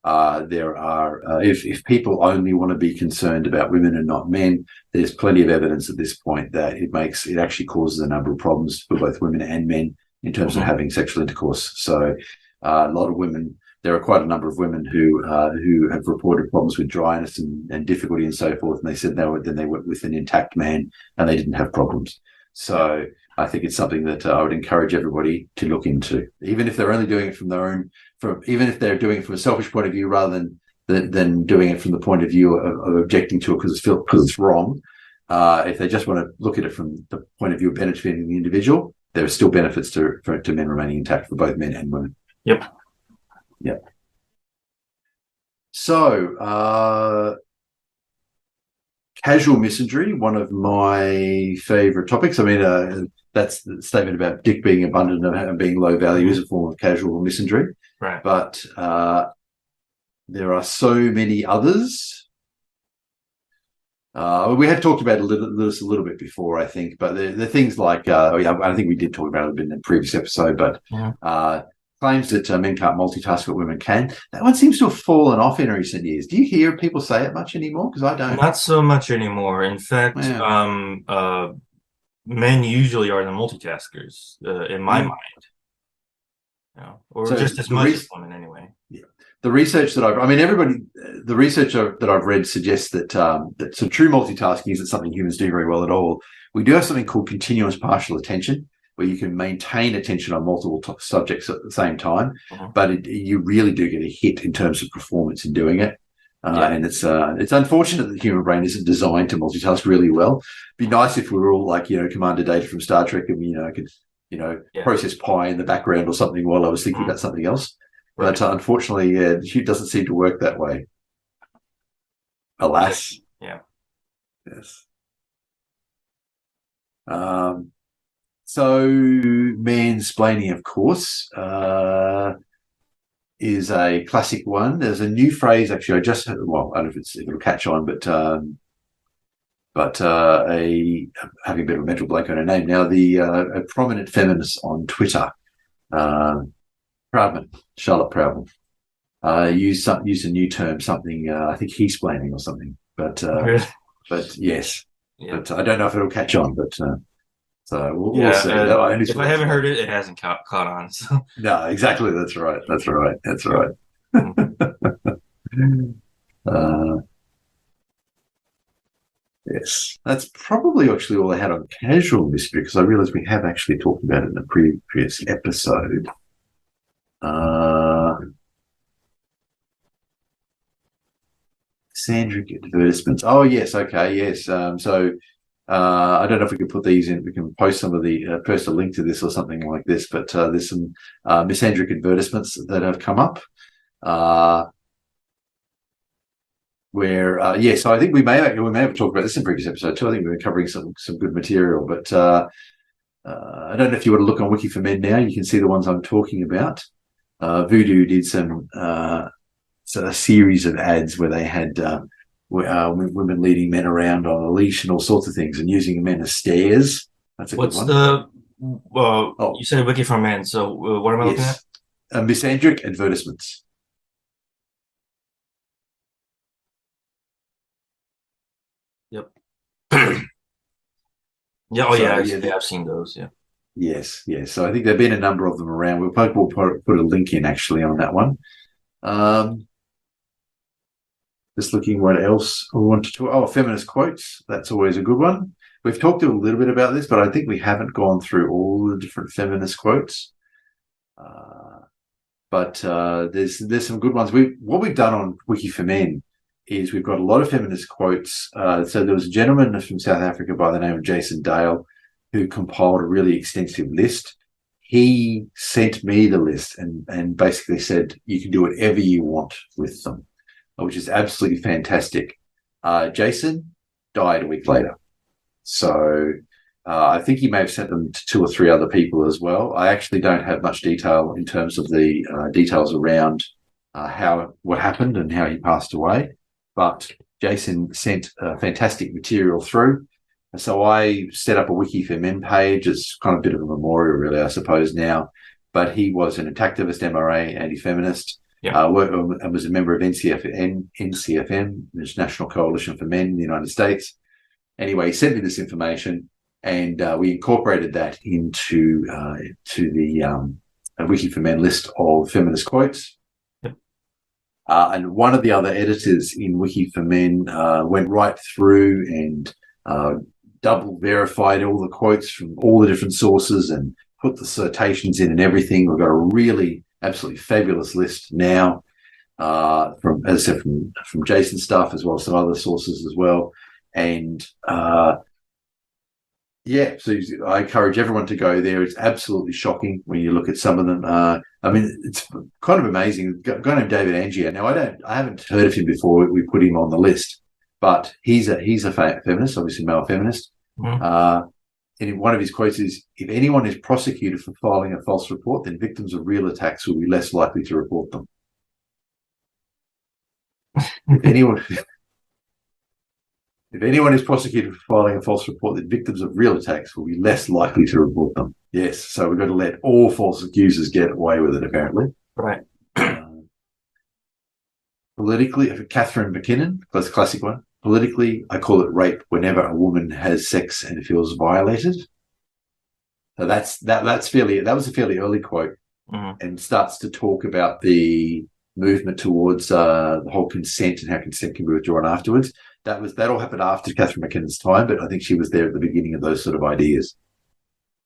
There are, if people only want to be concerned about women and not men, there's plenty of evidence at this point that it actually causes a number of problems for both women and men in terms of having sexual intercourse. So a lot of women, there are quite a number of women who have reported problems with dryness and difficulty and so forth, and they said they went with an intact man and they didn't have problems. So I think it's something that I would encourage everybody to look into, even if they're only doing it even if they're doing it from a selfish point of view rather than doing it from the point of view of objecting to it because it's wrong. If they just want to look at it from the point of view of benefiting the individual, there are still benefits to men remaining intact for both men and women. Yep. So, casual misandry, one of my favorite topics. I mean, that's the statement about dick being abundant and being low value is a form of casual misandry. Right. But there are so many others. We have talked about this a little bit before, I think, but the things like, I think we did talk about it a bit in the previous episode, but claims that men can't multitask, but women can. That one seems to have fallen off in recent years. Do you hear people say it much anymore? Because I don't. Not so much anymore. In fact, men usually are the multitaskers in my mind. Or so just as much as women anyway. Yeah. The research that the research that I've read suggests that so true multitasking isn't something humans do very well at all. We do have something called continuous partial attention, where you can maintain attention on multiple subjects at the same time, but you really do get a hit in terms of performance in doing it. And it's unfortunate that the human brain isn't designed to multitask really well. It'd be nice if we were all like, Commander Data from Star Trek and, I could, process pi in the background or something while I was thinking about something else. Right. But unfortunately, it doesn't seem to work that way. Alas. Yeah. Yes. So mansplaining, of course, is a classic one. There's a new phrase, actually, I just heard, well, I don't know if it'll catch on, but having a bit of a mental blank on her name now, a prominent feminist on Twitter, Proudman, Charlotte Proudman, used a new term, something, I think he's-splaining or something, but yes, but I don't know if it'll catch on, but so we'll see. If I haven't heard it, it hasn't caught on. So. No, exactly. That's right. Yes, that's probably actually all I had on casual mystery, because I realized we have actually talked about it in a previous episode. Misandric advertisements. Oh, yes. Okay. Yes. So I don't know if we can put these in. We can post some of post a link to this or something like this, but there's some misandric advertisements that have come up. So I think we may have talked about this in previous episode too. I think we were covering some good material, but I don't know if you want to look on Wiki for Men now. You can see the ones I'm talking about. Voodoo did a series of ads where they had women leading men around on a leash and all sorts of things, and using men as stairs. That's a good one. You said Wiki for Men, so what am I looking at? Misandric advertisements. Yep. I've seen those. Yeah. Yes. So I think there've been a number of them around. We'll put a link in actually on that one. Just looking what else I want to talk. Oh, feminist quotes. That's always a good one. We've talked a little bit about this, but I think we haven't gone through all the different feminist quotes. But there's some good ones. What we've done on Wiki for Men is we've got a lot of feminist quotes. So there was a gentleman from South Africa by the name of Jason Dale who compiled a really extensive list. He sent me the list and basically said, you can do whatever you want with them, which is absolutely fantastic. Jason died a week later. So I think he may have sent them to 2 or 3 other people as well. I actually don't have much detail in terms of the details around what happened and how he passed away. But Jason sent fantastic material through. So I set up a Wiki for Men page. It's kind of a bit of a memorial, really, I suppose, now. But he was an activist, MRA, anti-feminist, and was a member of NCFM, the National Coalition for Men in the United States. Anyway, he sent me this information, and we incorporated that into the Wiki for Men list of feminist quotes. Yep. And one of the other editors in Wiki for Men went right through and double verified all the quotes from all the different sources and put the citations in and everything. We've got a really absolutely fabulous list now from, as I said, from Jason's stuff as well as some other sources as well. And so I encourage everyone to go there. It's absolutely shocking when you look at some of them. I mean, it's kind of amazing. A guy named David Angier. Now, I haven't heard of him before. We put him on the list, but he's a feminist, obviously male feminist. Mm-hmm. And one of his quotes is, "If anyone is prosecuted for filing a false report, then victims of real attacks will be less likely to report them." If anyone is prosecuted for filing a false report, then victims of real attacks will be less likely to report them. Yes, so we've got to let all false accusers get away with it, apparently. Right. Politically, Catherine McKinnon, that's a classic one. Politically, I call it rape whenever a woman has sex and feels violated. So that was a fairly early quote, and starts to talk about the movement towards the whole consent and how consent can be withdrawn afterwards. That all happened after Catherine McKinnon's time, but I think she was there at the beginning of those sort of ideas.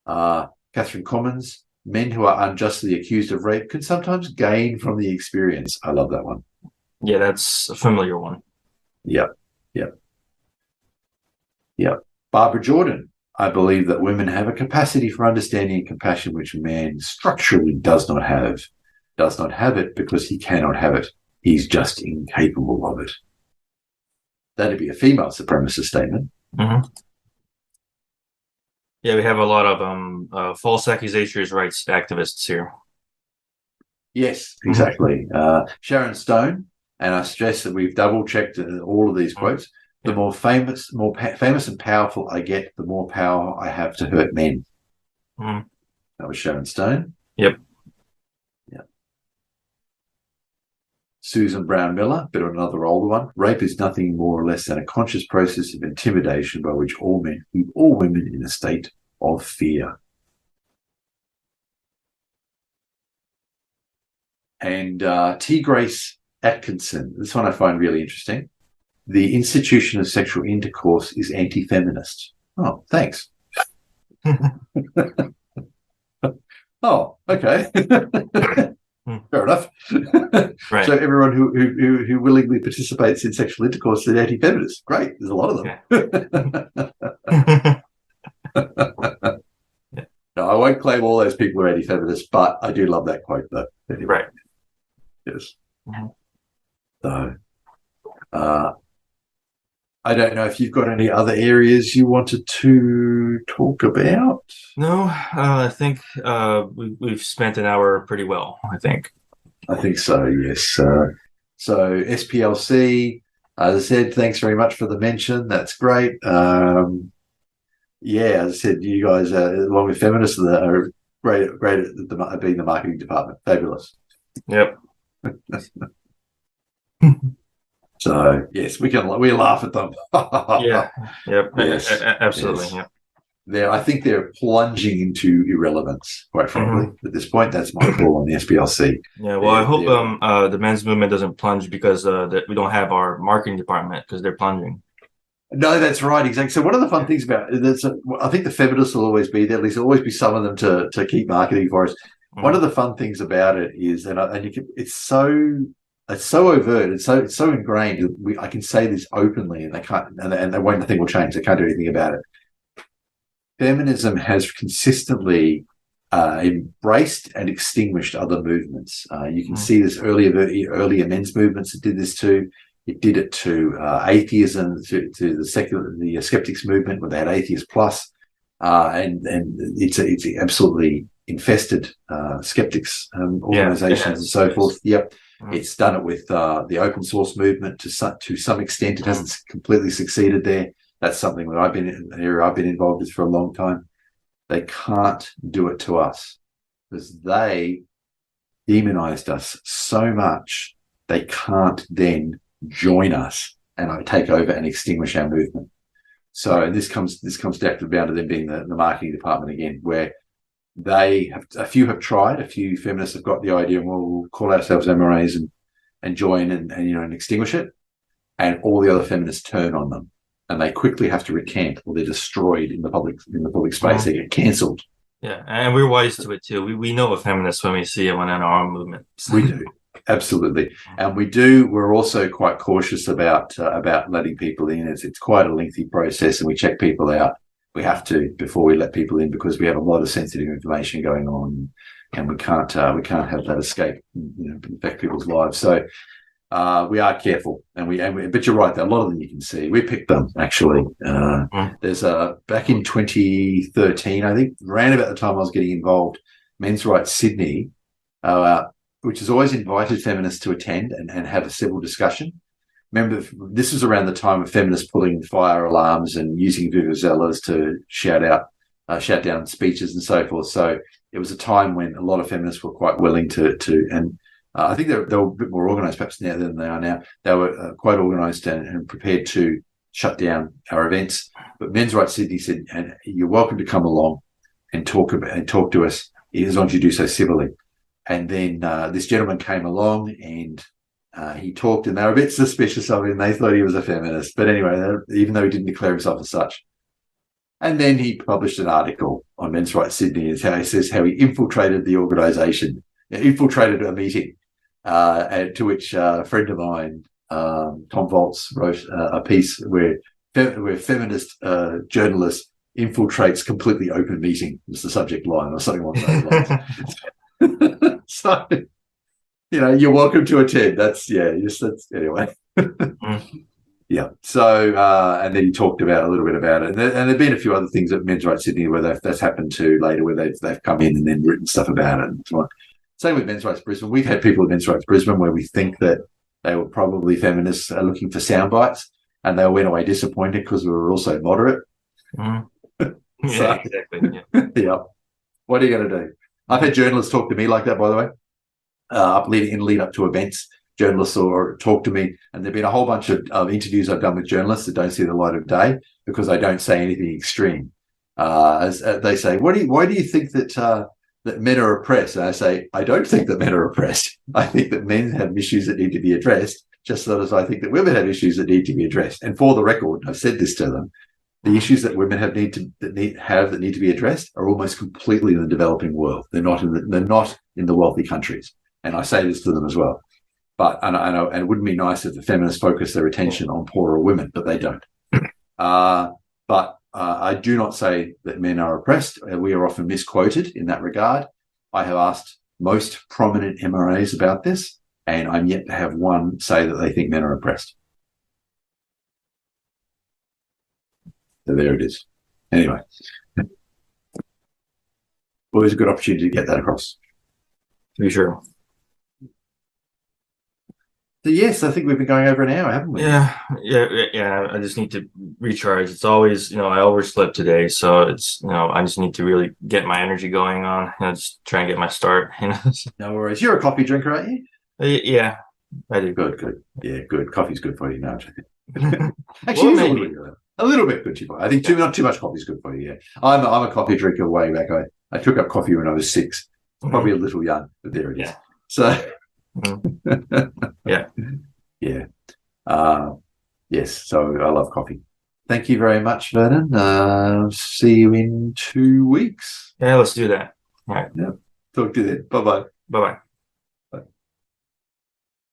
Catherine Commons, men who are unjustly accused of rape can sometimes gain from the experience. I love that one. Yeah, that's a familiar one. Yep. Barbara Jordan, I believe that women have a capacity for understanding and compassion which man structurally does not have. Does not have it because he cannot have it. He's just incapable of it. That'd be a female supremacist statement. Mm-hmm. Yeah, we have a lot of false accusations rights activists here. Yes, exactly. Sharon Stone, and I stress that we've double-checked all of these quotes. The more famous and powerful I get, the more power I have to hurt men. Mm. That was Sharon Stone. Yep. Susan Brown Miller, bit of another older one. Rape is nothing more or less than a conscious process of intimidation by which all men keep all women in a state of fear. And T. Grace Atkinson, this one I find really interesting. The institution of sexual intercourse is anti-feminist. Oh, thanks. Oh, okay. Fair enough. Right. So everyone who willingly participates in sexual intercourse is anti-feminist. Great. There's a lot of them. Yeah. No, I won't claim all those people are anti-feminist, but I do love that quote, though. Anyway. Right. Yes. Mm-hmm. So, I don't know if you've got any other areas you wanted to talk about. No, I think we've spent an hour pretty well, I think. I think so, yes. So SPLC, as I said, thanks very much for the mention. That's great. As I said, you guys, along with feminists, are great at being the marketing department. Fabulous. Yep. So yes, we laugh at them. Yeah. Yep. Yes. Absolutely. Yes. Yep. I think they're plunging into irrelevance, quite frankly. At this point, that's my call on the SPLC. Yeah, well, I hope the men's movement doesn't plunge because we don't have our marketing department because they're plunging. No, that's right, exactly. So one of the fun things about it, I think the feminists will always be there. At least there'll always be some of them to keep marketing for us. One of the fun things about it is, it's so overt, it's so ingrained. I can say this openly, and they can't, and they won't. Nothing will change. They can't do anything about it. Feminism has consistently embraced and extinguished other movements. You can see this earlier men's movements that did this too. It did it to atheism, to the skeptics movement, where they had Atheist Plus, and it's absolutely infested skeptics organizations and so forth. Yep. It's done it with the open source movement to some extent. It hasn't completely succeeded there. That's something that I've been involved with for a long time. They can't do it to us because they demonized us so much. They can't then join us and take over and extinguish our movement. So this comes down to them being the marketing department again, where a few have tried. A few feminists have got the idea, well, we'll call ourselves MRAs and join and extinguish it, and all the other feminists turn on them. And they quickly have to recant, or they're destroyed in the public space. They get cancelled. Yeah, and we're wise to it too. We know a feminist when we see it in our own movement. We do, absolutely, and we're also quite cautious about letting people in. It's quite a lengthy process, and we check people out. We have to before we let people in because we have a lot of sensitive information going on, and we can't have that escape, affect people's lives. So. We are careful, but you're right. A lot of them you can see. We picked them actually. There's back in 2013, I think, around about the time I was getting involved, Men's Rights Sydney, which has always invited feminists to attend and have a civil discussion. Remember, this was around the time of feminists pulling fire alarms and using vuvuzelas to shout down speeches and so forth. So it was a time when a lot of feminists were quite willing to I think they were a bit more organised perhaps now than they are now. They were quite organised and prepared to shut down our events. But Men's Rights Sydney said, and you're welcome to come along and talk to us as long as you do so civilly. And then this gentleman came along and he talked, and they were a bit suspicious of him. They thought he was a feminist. But anyway, even though he didn't declare himself as such. And then he published an article on Men's Rights Sydney. It's how he infiltrated the organisation, infiltrated a meeting. And to which a friend of mine, Tom Volz, wrote a piece where feminist journalist infiltrates completely open meeting was the subject line, or something along those lines. So, you're welcome to attend. That's anyway. Yeah. So, and then he talked a little bit about it, and there've been a few other things at Men's Rights Sydney where that's happened to later, where they've come in and then written stuff about it and so on. Same with Men's Rights Brisbane. We've had people at Men's Rights Brisbane where we think that they were probably feminists looking for sound bites, and they went away disappointed because we were also moderate. Yeah, exactly. Yeah. What are you going to do? I've had journalists talk to me like that, by the way, lead up to events. Journalists or talk to me, and there've been a whole bunch of interviews I've done with journalists that don't see the light of day because I don't say anything extreme. As they say, why do you think that men are oppressed? And I say, I don't think that men are oppressed. I think that men have issues that need to be addressed, just as I think that women have issues that need to be addressed. And for the record, I've said this to them, the issues that women that need to be addressed are almost completely in the developing world. They're not in the wealthy countries. And I say this to them as well. But and it wouldn't be nice if the feminists focus their attention on poorer women, but they don't. But I do not say that men are oppressed. We are often misquoted in that regard. I have asked most prominent MRAs about this, and I'm yet to have one say that they think men are oppressed. So there it is. Anyway, always a good opportunity to get that across. To be sure. So yes, I think we've been going over an hour, haven't we? Yeah. I just need to recharge. It's always, I overslept today, so it's, I just need to really get my energy going on. Just try and get my start. No worries. You're a coffee drinker, aren't you? Yeah, I do. Good. Yeah, good. Coffee's good for you now. Actually, A little bit good for you. I think not too much coffee is good for you. Yeah, I'm a coffee drinker way back. I took up coffee when I was 6. Probably a little young, but there it is. Yeah. So, yeah. Yeah. Yes. So I love coffee. Thank you very much, Vernon. See you in 2 weeks. Yeah, let's do that. All right. Yeah. Talk to you then. Bye-bye. Bye-bye.